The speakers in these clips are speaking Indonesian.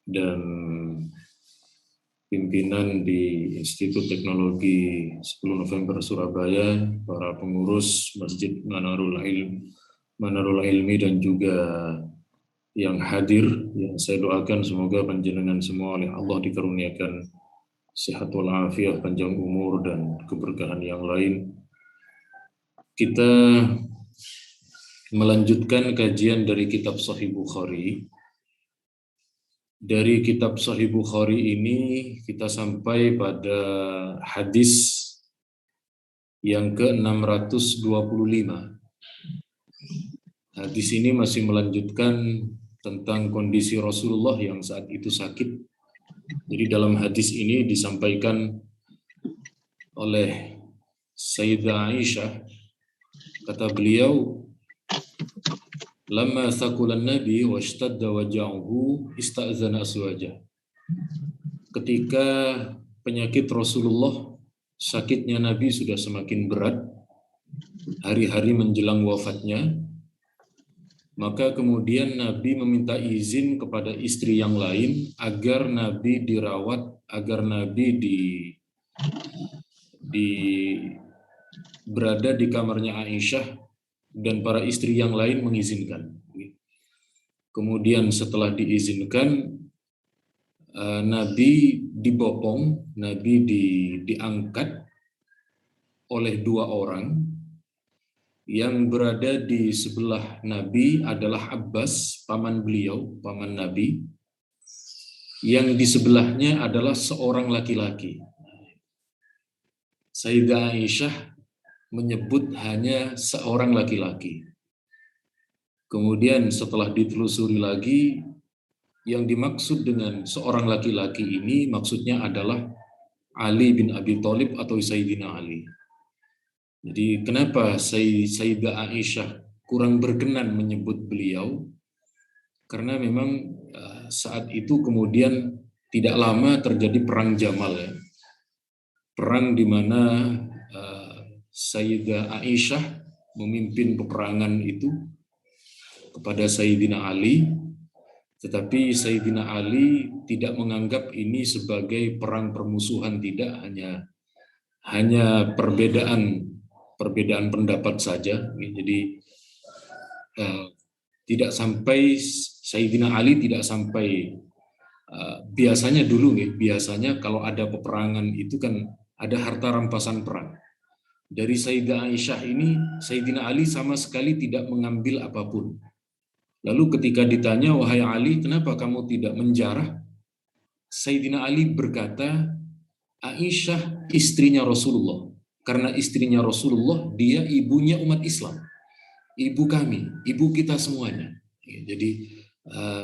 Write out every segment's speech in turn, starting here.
dan pimpinan di Institut Teknologi 10 November Surabaya, para pengurus Masjid Manarul Ilmi dan juga yang hadir, yang saya doakan semoga panjenengan semua oleh Allah dikaruniakan sehat walafiat, panjang umur dan keberkahan yang lain. Kita melanjutkan kajian dari kitab Sahih Bukhari. Dari kitab Sahih Bukhari ini kita sampai pada hadis yang ke-625. Hadis ini masih melanjutkan tentang kondisi Rasulullah yang saat itu sakit. Jadi dalam hadis ini disampaikan oleh Sayyidah Aisyah, kata beliau, "Lamma thaqulan Nabi wa ishtadda waja'uhu ista'zana aswaja." Ketika penyakit Rasulullah, sakitnya Nabi sudah semakin berat, hari-hari menjelang wafatnya, maka kemudian Nabi meminta izin kepada istri yang lain agar Nabi dirawat, agar Nabi berada di kamarnya Aisyah dan para istri yang lain mengizinkan. Kemudian setelah diizinkan, Nabi dibopong, Nabi diangkat oleh dua orang. Yang berada di sebelah Nabi adalah Abbas, paman beliau, paman Nabi. Yang di sebelahnya adalah seorang laki-laki. Sayyidah Aisyah menyebut hanya seorang laki-laki. Kemudian setelah ditelusuri lagi, yang dimaksud dengan seorang laki-laki ini maksudnya adalah Ali bin Abi Thalib atau Sayyidina Ali. Jadi kenapa Sayyidah Aisyah kurang berkenan menyebut beliau? Karena memang saat itu kemudian tidak lama terjadi perang Jamal, ya. Perang di mana Sayyidah Aisyah memimpin peperangan itu kepada Sayyidina Ali, tetapi Sayyidina Ali tidak menganggap ini sebagai perang permusuhan, tidak, hanya perbedaan pendapat saja. Jadi tidak sampai Sayyidina Ali tidak sampai biasanya dulu, biasanya kalau ada peperangan itu kan ada harta rampasan perang. Dari Sayyidah Aisyah ini, Sayyidina Ali sama sekali tidak mengambil apapun. Lalu ketika ditanya, "Wahai Ali, kenapa kamu tidak menjarah?" Sayyidina Ali berkata, "Aisyah istrinya Rasulullah. Karena istrinya Rasulullah, dia ibunya umat Islam. Ibu kami, ibu kita semuanya." Jadi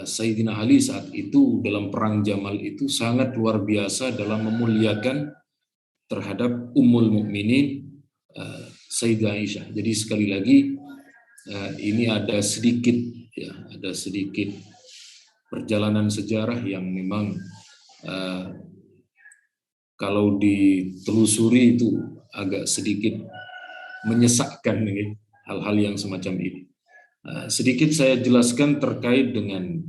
Sayyidina Ali saat itu dalam perang Jamal itu sangat luar biasa dalam memuliakan terhadap Ummul Mukminin Sayyidah Aisyah. Jadi sekali lagi ini ada sedikit perjalanan sejarah yang memang kalau ditelusuri itu agak sedikit menyesakkan hal-hal yang semacam ini. Sedikit saya jelaskan terkait dengan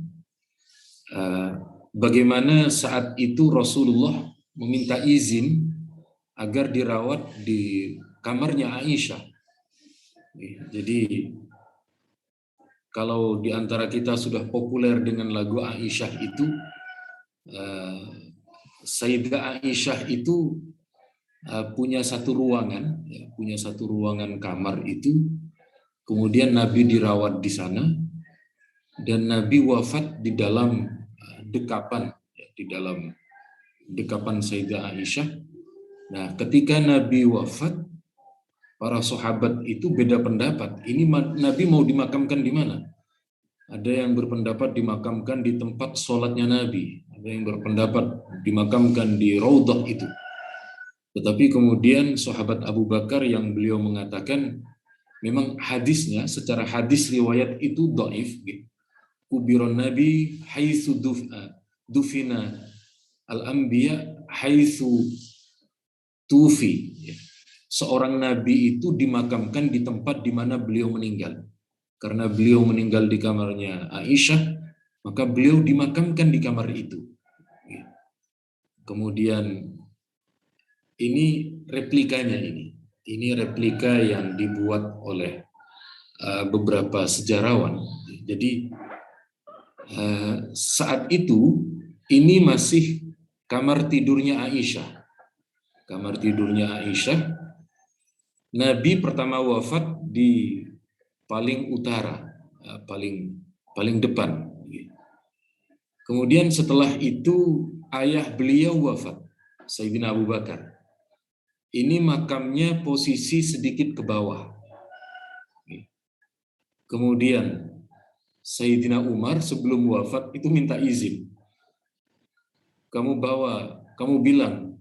bagaimana saat itu Rasulullah meminta izin agar dirawat di kamarnya Aisyah. Jadi kalau di antara kita sudah populer dengan lagu Aisyah itu, Sayyidah Aisyah itu punya satu ruangan kamar itu. Kemudian Nabi dirawat di sana dan Nabi wafat di dalam dekapan Sayyidah Aisyah. Nah, ketika Nabi wafat, para sahabat itu beda pendapat. Ini Nabi mau dimakamkan di mana? Ada yang berpendapat dimakamkan di tempat sholatnya Nabi. Ada yang berpendapat dimakamkan di Raudhah itu. Tetapi kemudian sahabat Abu Bakar yang beliau mengatakan, memang hadisnya, secara hadis riwayat itu dhaif. Kubiron Nabi haitsu dufina al-anbiya haitsu tufi. Seorang nabi itu dimakamkan di tempat di mana beliau meninggal. Karena beliau meninggal di kamarnya Aisyah, Maka beliau dimakamkan di kamar itu. Kemudian ini replikanya ini. Ini replika yang dibuat oleh beberapa sejarawan. Jadi saat itu ini masih kamar tidurnya Aisyah. Kamar tidurnya Aisyah. Nabi pertama wafat di paling utara, paling depan. Kemudian setelah itu ayah beliau wafat, Sayyidina Abu Bakar. Ini makamnya posisi sedikit ke bawah. Kemudian Sayyidina Umar sebelum wafat itu minta izin. Kamu bilang,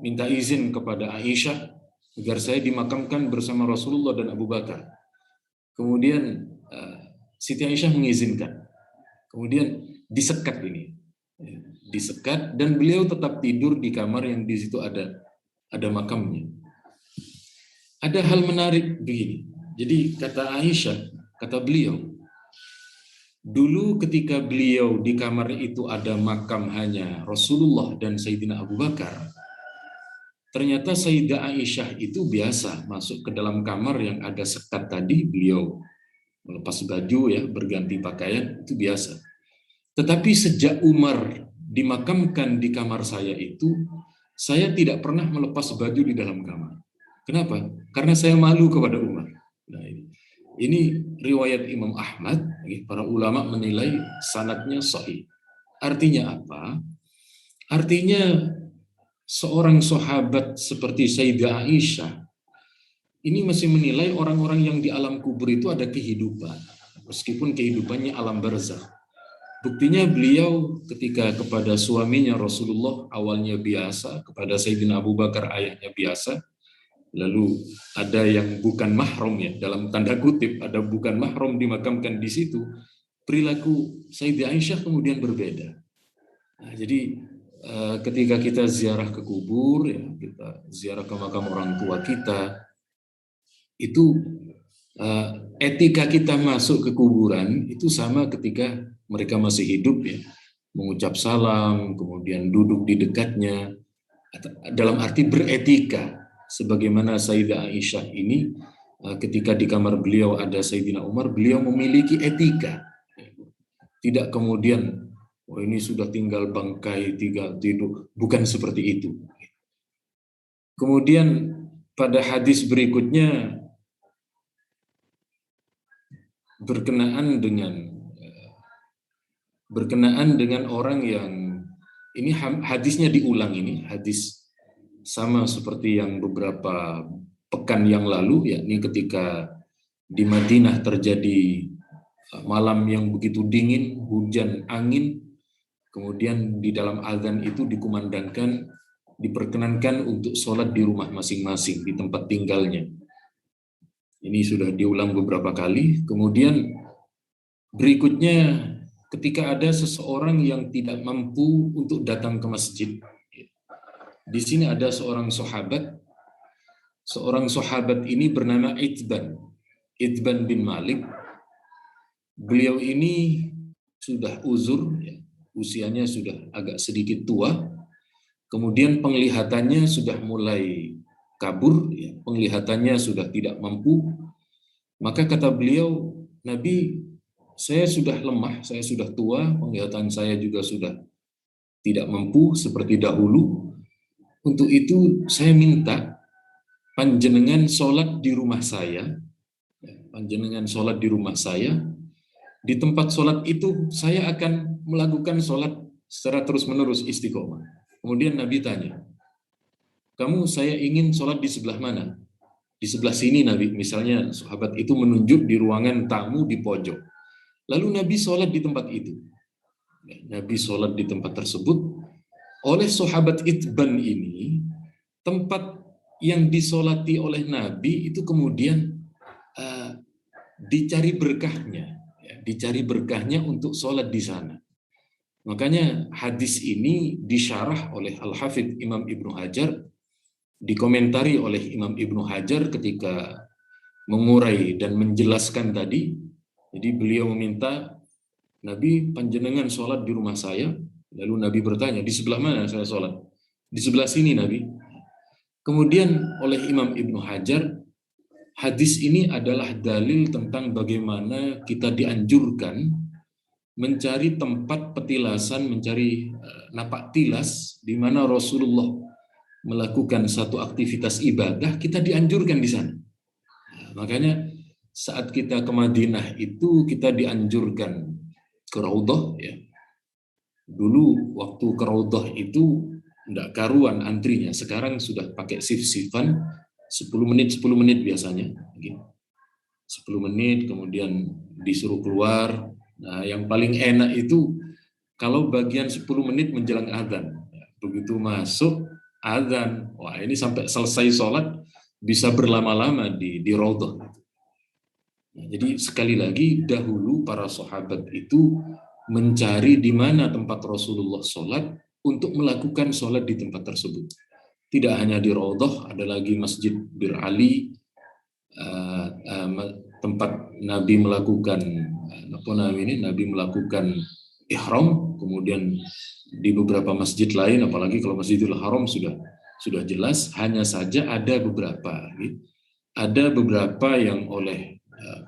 minta izin kepada Aisyah agar saya dimakamkan bersama Rasulullah dan Abu Bakar. Kemudian Siti Aisyah mengizinkan. Kemudian disekat ini. Disekat dan beliau tetap tidur di kamar yang di situ ada makamnya. Ada hal menarik begini. Jadi kata Aisyah, kata beliau, dulu ketika beliau di kamar itu ada makam hanya Rasulullah dan Sayyidina Abu Bakar, ternyata Sayyidah Aisyah itu biasa masuk ke dalam kamar yang ada sekat tadi, beliau melepas baju ya, berganti pakaian, itu biasa. Tetapi sejak Umar dimakamkan di kamar saya itu, saya tidak pernah melepas baju di dalam kamar. Kenapa? Karena saya malu kepada Umar. Nah, ini riwayat Imam Ahmad, para ulama menilai sanadnya sahih. Artinya apa? Artinya seorang sahabat seperti Sayyidah Aisyah ini masih menilai orang-orang yang di alam kubur itu ada kehidupan, meskipun kehidupannya alam barzakh. Buktinya beliau ketika kepada suaminya Rasulullah awalnya biasa, kepada Sayyidina Abu Bakar ayahnya biasa, lalu ada yang bukan mahram ya, dalam tanda kutip ada bukan mahram dimakamkan di situ, perilaku Sayyidah Aisyah kemudian berbeda. Nah, jadi ketika kita ziarah ke kubur, ya, kita ziarah ke makam orang tua kita, itu etika kita masuk ke kuburan itu sama ketika mereka masih hidup ya, mengucap salam, kemudian duduk di dekatnya, dalam arti beretika. Sebagaimana Sayyidah Aisyah ini ketika di kamar beliau ada Sayyidina Umar, beliau memiliki etika. Tidak kemudian, oh ini sudah tinggal bangkai, tidur. Bukan seperti itu. Kemudian pada hadis berikutnya berkenaan dengan orang yang, ini hadisnya diulang, ini hadis sama seperti yang beberapa pekan yang lalu, yakni ketika di Madinah terjadi malam yang begitu dingin, hujan, angin, kemudian di dalam azan itu dikumandangkan, diperkenankan untuk sholat di rumah masing-masing, di tempat tinggalnya. Ini sudah diulang beberapa kali. Kemudian berikutnya ketika ada seseorang yang tidak mampu untuk datang ke masjid. Di sini ada seorang sahabat ini bernama Itban bin Malik. Beliau ini sudah uzur, ya, usianya sudah agak sedikit tua, kemudian penglihatannya sudah mulai kabur, ya, penglihatannya sudah tidak mampu. Maka kata beliau, Nabi, saya sudah lemah, saya sudah tua, penglihatan saya juga sudah tidak mampu seperti dahulu. Untuk itu saya minta panjenengan sholat di rumah saya, panjenengan sholat di rumah saya, di tempat sholat itu saya akan melakukan sholat secara terus-menerus istiqomah. Kemudian Nabi tanya, saya ingin sholat di sebelah mana? Di sebelah sini Nabi, misalnya sahabat itu menunjuk di ruangan tamu di pojok. Lalu Nabi sholat di tempat itu. Nabi sholat di tempat tersebut. Oleh sahabat Itban ini, tempat yang disolati oleh Nabi itu kemudian dicari berkahnya untuk sholat di sana. Makanya hadis ini disyarah oleh Al-Hafidh Imam Ibnu Hajar, dikomentari oleh Imam Ibnu Hajar ketika mengurai dan menjelaskan tadi. Jadi beliau meminta Nabi, panjenengan sholat di rumah saya. Lalu Nabi bertanya, di sebelah mana saya sholat? Di sebelah sini Nabi. Kemudian oleh Imam Ibnu Hajar, hadis ini adalah dalil tentang bagaimana kita dianjurkan mencari tempat petilasan, mencari napak tilas di mana Rasulullah melakukan satu aktivitas ibadah, kita dianjurkan di sana. Nah, makanya saat kita ke Madinah itu kita dianjurkan ke Raudhah ya. Dulu waktu ke Raudhah itu enggak karuan antrinya, sekarang sudah pakai shift-shiftan 10 menit biasanya gitu. 10 menit kemudian disuruh keluar. Nah, yang paling enak itu kalau bagian 10 menit menjelang azan. Begitu masuk azan, wah ini sampai selesai sholat bisa berlama-lama di Raudhah. Nah, jadi sekali lagi dahulu para sahabat itu mencari di mana tempat Rasulullah sholat untuk melakukan sholat di tempat tersebut. Tidak hanya di Raudhah, ada lagi Masjid Bir Ali, tempat Nabi melakukan Nabi melakukan ihram, kemudian di beberapa masjid lain, apalagi kalau Masjidil Haram sudah jelas, hanya saja ada beberapa yang oleh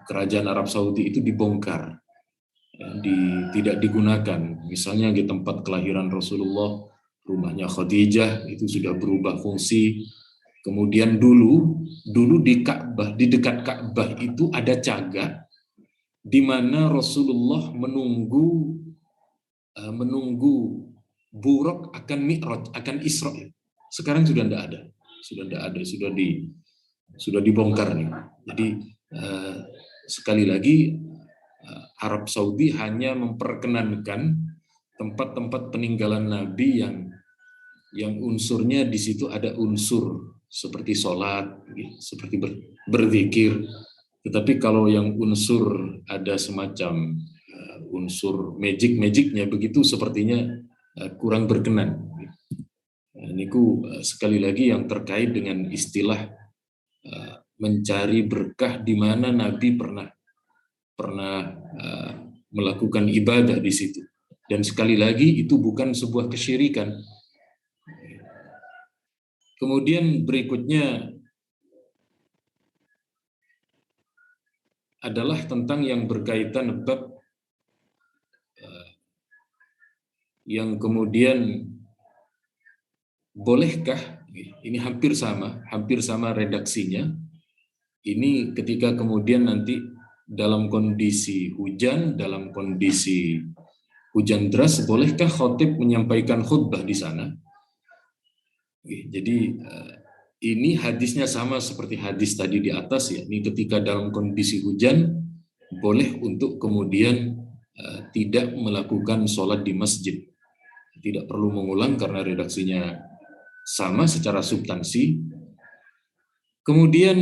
kerajaan Arab Saudi itu dibongkar, tidak digunakan. Misalnya di tempat kelahiran Rasulullah, rumahnya Khadijah itu sudah berubah fungsi. Kemudian dulu di Ka'bah, di dekat Ka'bah itu ada cagar di mana Rasulullah menunggu Buraq akan Mi'raj, akan Isra. Sekarang sudah tidak ada, sudah dibongkar nih. Jadi sekali lagi Arab Saudi hanya memperkenankan tempat-tempat peninggalan Nabi yang unsurnya di situ ada unsur seperti sholat, seperti berzikir. Tetapi kalau yang unsur ada semacam unsur magic-magicnya begitu, sepertinya kurang berkenan. Ini sekali lagi yang terkait dengan istilah mencari berkah di mana Nabi pernah melakukan ibadah di situ. Dan sekali lagi itu bukan sebuah kesyirikan. Kemudian berikutnya adalah tentang yang berkaitan bab yang kemudian bolehkah, ini hampir sama redaksinya, ini ketika kemudian nanti dalam kondisi hujan deras, bolehkah khotib menyampaikan khutbah di sana? Jadi ini hadisnya sama seperti hadis tadi di atas ya. Ini ketika dalam kondisi hujan boleh untuk kemudian tidak melakukan sholat di masjid. Tidak perlu mengulang karena redaksinya sama secara substansi. Kemudian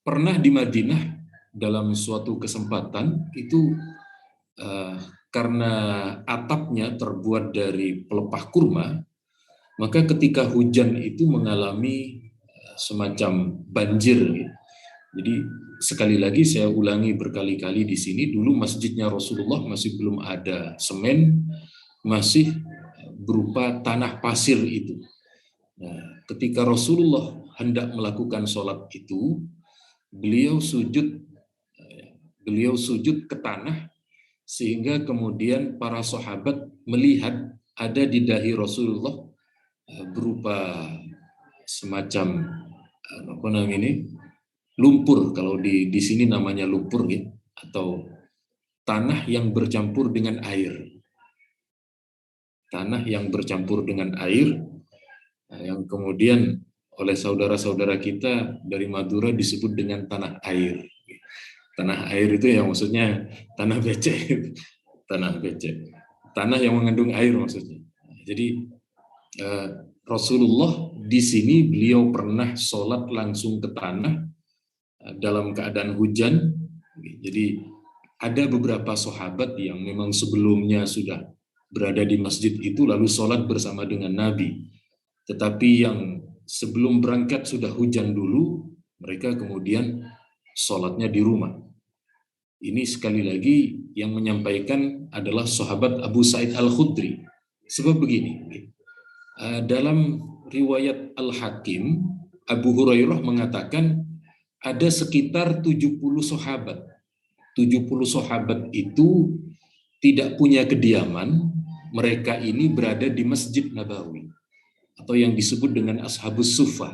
pernah di Madinah dalam suatu kesempatan itu karena atapnya terbuat dari pelepah kurma, maka ketika hujan itu mengalami semacam banjir. Jadi sekali lagi saya ulangi berkali-kali di sini, dulu masjidnya Rasulullah masih belum ada semen, masih berupa tanah pasir itu. Nah, ketika Rasulullah hendak melakukan sholat itu, beliau sujud ke tanah, sehingga kemudian para sahabat melihat ada di dahi Rasulullah berupa semacam lumpur, kalau di sini namanya lumpur ya, atau tanah yang bercampur dengan air. Tanah yang bercampur dengan air, yang kemudian oleh saudara-saudara kita dari Madura disebut dengan tanah air. Tanah air itu ya maksudnya tanah becek, tanah yang mengandung air maksudnya. Jadi Rasulullah di sini beliau pernah sholat langsung ke tanah dalam keadaan hujan. Jadi ada beberapa sahabat yang memang sebelumnya sudah berada di masjid itu lalu sholat bersama dengan Nabi. Tetapi yang sebelum berangkat sudah hujan dulu, mereka kemudian sholatnya di rumah. Ini sekali lagi yang menyampaikan adalah sahabat Abu Sa'id Al-Khudri. Sebab begini, dalam riwayat Al-Hakim, Abu Hurairah mengatakan ada sekitar 70 sahabat. 70 sahabat itu tidak punya kediaman, mereka ini berada di Masjid Nabawi atau yang disebut dengan Ashabus Suffah.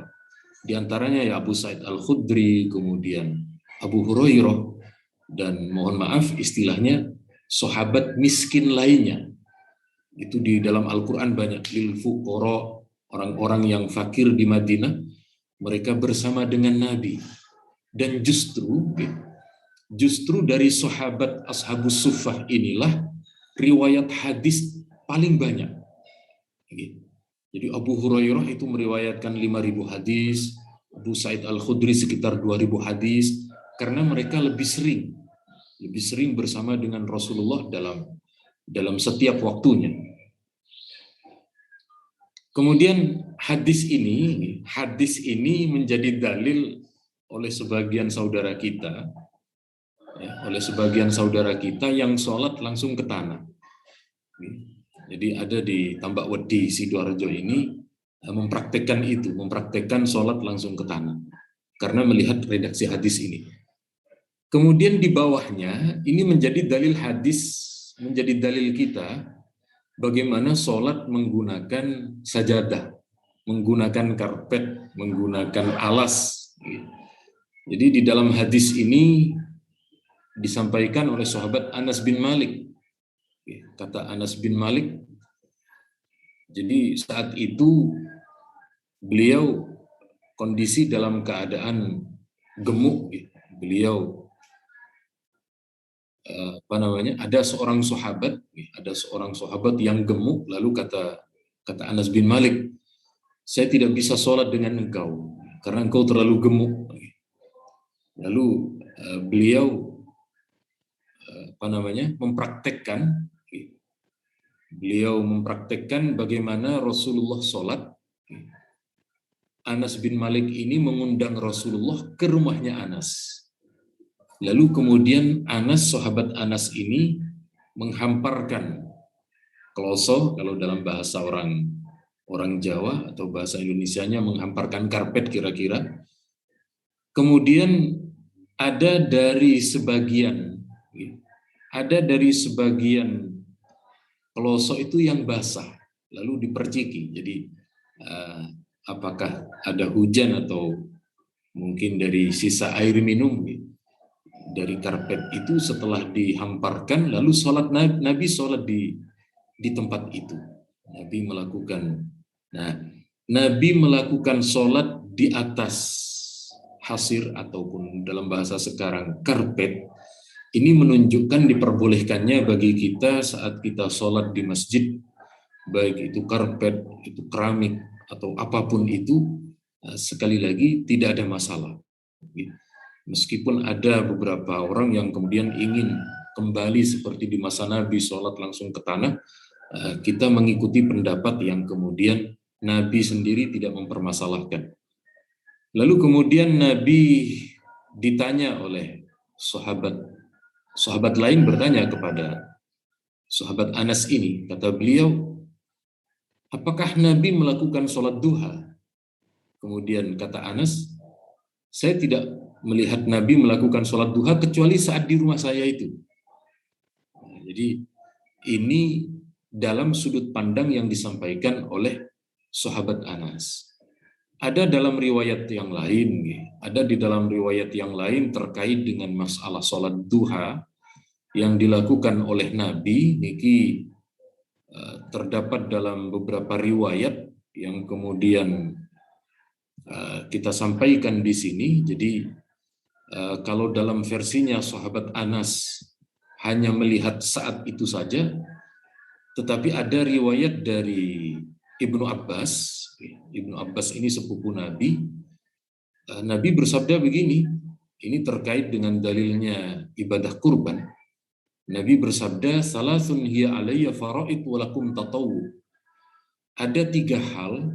Di antaranya ya Abu Sa'id Al-Khudri, kemudian Abu Hurairah, dan mohon maaf istilahnya sahabat miskin lainnya. Itu di dalam Al-Quran banyak, lil fuqara, orang-orang yang fakir di Madinah, mereka bersama dengan Nabi. Dan justru dari sahabat Ashabus Suffah inilah riwayat hadis paling banyak. Jadi Abu Hurairah itu meriwayatkan 5.000 hadis, Abu Sa'id Al-Khudri sekitar 2.000 hadis, karena mereka lebih sering bersama dengan Rasulullah dalam setiap waktunya. Kemudian hadis ini menjadi dalil oleh sebagian saudara kita, yang sholat langsung ke tanah. Jadi ada di Tambak Wedi, Sidoarjo ini mempraktekkan sholat langsung ke tanah karena melihat redaksi hadis ini. Kemudian di bawahnya ini menjadi dalil kita bagaimana sholat menggunakan sajadah, menggunakan karpet, menggunakan alas. Jadi di dalam hadis ini disampaikan oleh sahabat Anas bin Malik. Kata Anas bin Malik, jadi saat itu beliau kondisi dalam keadaan gemuk. Beliau ada seorang sahabat yang gemuk, lalu kata Anas bin Malik, saya tidak bisa sholat dengan engkau karena engkau terlalu gemuk. Lalu beliau mempraktekkan bagaimana Rasulullah sholat. Anas bin Malik ini mengundang Rasulullah ke rumahnya Anas. Lalu kemudian sahabat Anas ini menghamparkan kloso, kalau dalam bahasa orang Jawa atau bahasa Indonesianya menghamparkan karpet kira-kira. Kemudian ada dari sebagian kloso itu yang basah, lalu diperciki. Jadi apakah ada hujan atau mungkin dari sisa air minum dari karpet itu setelah dihamparkan, lalu Nabi sholat di tempat itu. Nabi melakukan sholat di atas hasir ataupun dalam bahasa sekarang karpet. Ini menunjukkan diperbolehkannya bagi kita saat kita sholat di masjid, baik itu karpet, itu keramik, atau apapun itu, sekali lagi tidak ada masalah. Meskipun ada beberapa orang yang kemudian ingin kembali seperti di masa Nabi, sholat langsung ke tanah, kita mengikuti pendapat yang kemudian Nabi sendiri tidak mempermasalahkan. Lalu kemudian Nabi ditanya oleh sahabat lain bertanya kepada sahabat Anas ini, kata beliau, apakah Nabi melakukan sholat duha? Kemudian kata Anas, saya tidak melihat Nabi melakukan sholat duha kecuali saat di rumah saya itu. Jadi ini dalam sudut pandang yang disampaikan oleh sahabat Anas. Ada di dalam riwayat yang lain terkait dengan masalah sholat duha yang dilakukan oleh Nabi. Niki terdapat dalam beberapa riwayat yang kemudian kita sampaikan di sini. Jadi kalau dalam versinya sahabat Anas hanya melihat saat itu saja, tetapi ada riwayat dari Ibnu Abbas. Ibnu Abbas ini sepupu Nabi. Nabi bersabda begini, ini terkait dengan dalilnya ibadah kurban. Nabi bersabda, salasun hiya alayya faraid walakum tatawu. Ada 3 hal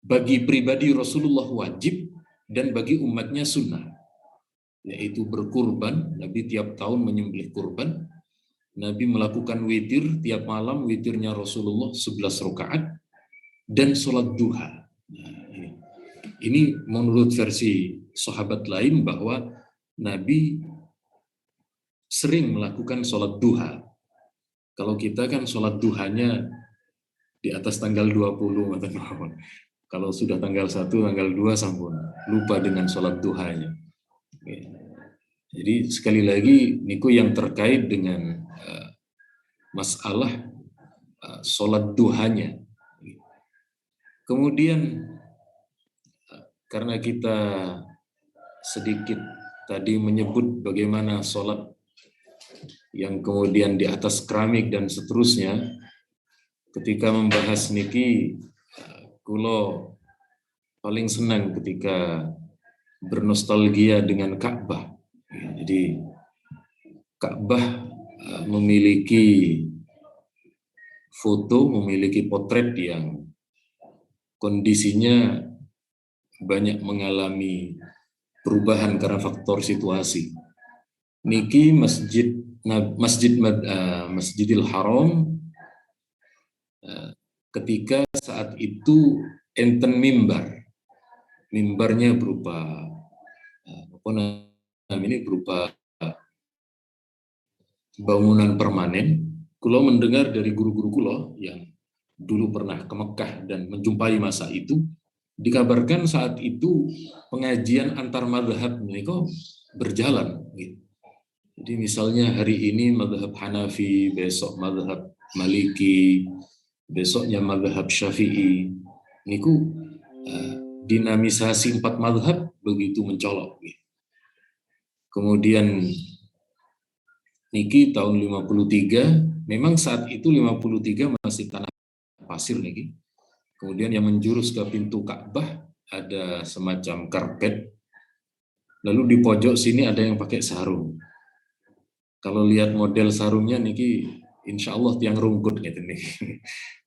bagi pribadi Rasulullah wajib dan bagi umatnya sunnah. yaitu berkurban. Nabi tiap tahun menyembelih kurban. Nabi melakukan witir tiap malam, witirnya Rasulullah 11 rakaat dan sholat duha. Nah, ini menurut versi sahabat lain bahwa Nabi sering melakukan sholat duha. Kalau kita kan sholat duhanya di atas tanggal 20, kalau sudah tanggal 1, tanggal 2 sampun lupa dengan sholat duhanya. Jadi sekali lagi niku yang terkait dengan masalah sholat duhanya. Kemudian karena kita sedikit tadi menyebut bagaimana sholat yang kemudian di atas keramik dan seterusnya, ketika membahas niki, kulo paling senang ketika bernostalgia dengan Ka'bah. Jadi Ka'bah memiliki foto, memiliki potret yang kondisinya banyak mengalami perubahan karena faktor situasi. Niki Masjidil Haram ketika saat itu enten mimbarnya berupa berupa bangunan permanen. Kulo mendengar dari guru-guru kulo yang dulu pernah ke Mekah dan menjumpai masa itu, dikabarkan saat itu pengajian antar mazhab mereka berjalan. Jadi misalnya hari ini mazhab Hanafi, besok mazhab Maliki, besoknya mazhab Syafi'i. Niku dinamisasi 4 mazhab begitu mencolok. Kemudian niki tahun 53, memang saat itu 53 masih tanah pasir niki. Kemudian yang menjurus ke pintu Ka'bah ada semacam karpet. Lalu di pojok sini ada yang pakai sarung. Kalau lihat model sarungnya niki insya Allah tiang rungkut gitu nih.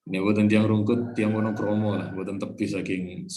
Ini buatan tiang rungkut, tiang monokromo lah, buatan tepi saking